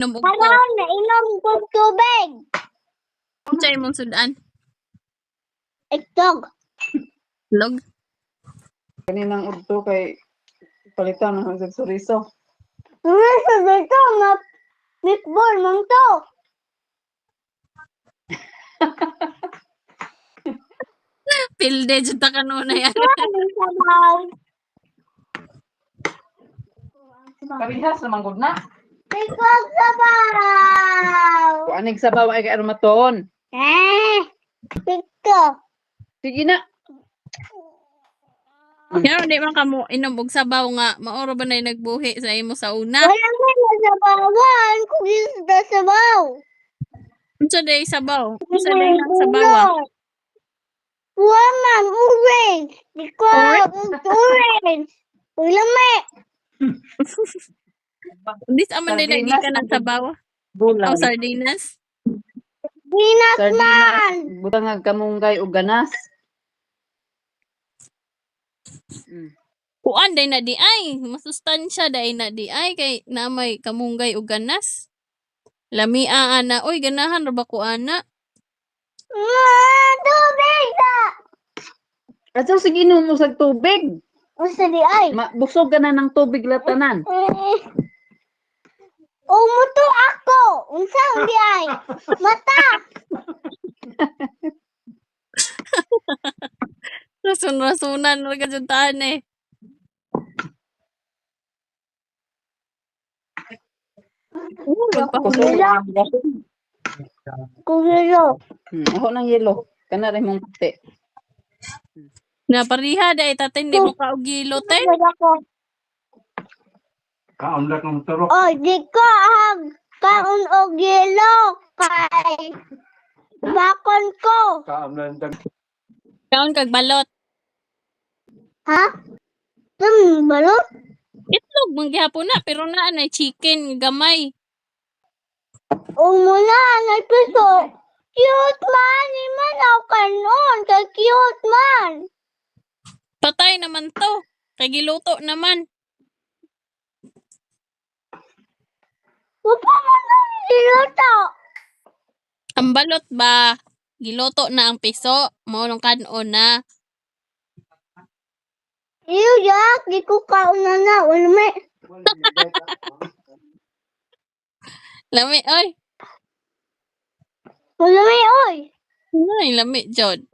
Inom og ko. Karon na inom ko tubig. Unsay imong sudan? Itlog. Log. Kaninang udto kay palitan ng hanggang suriso. Sa dito nga meatball man to. Pilde jud ta kanuna yan. Ang sabaw. Parihas naman gud na. Itlog sabaw. Kuanig sabaw ay kay aromaton. Ito. Sige na. Pero di man kamo inom og sabaw nga maoro ba nay nagbuhi sa imo sa una? Wala nga sabawan kung isda sabaw. Unsa day sabaw? Unsa day nang sabaw? Woman, orange. Di ko orange. Ulame. Dis aman day lagi ka ng sabaw. Bulang. O sardinas. Binas man. Sardinas, butang kamunggay ug ganas. Kuan day na di ay, masustansya day na di ay kay namay kamunggay ug ganas. Lamia ana, oy ganahan ra ba ko ana? Tubig na. Ato sige inom mo sa tubig. Usa di ay. Busog ka na ng tubig latanan. Umuto ako. Unsang di ay. Mata. Rason-rasonan ra ka jud taan eh. Kugilo. Kugilo. Ako ng yelo. Kana rin mong puti. Na pariha day tatay di mo ka og gilo tay. Kaamlak ng turok. Oh, di ko kaon og yelo kay bakon ko. Kaamlak ng Kaon kag balot. Ha? Balot? Itlog man gihapon na pero naa na chicken gamay. Muna nagpiso. Cute man, ni man ako kanon. Kay cute man. Patay naman to. Kay giluto naman. Wapa man ang niluto. Ang balot ba? Giluto na ang piso. Mao nung kanon na. Iyo, Jack. Di ko kaon na. Ulme. Lami oy. Ulme, oy. Ay, lami jud.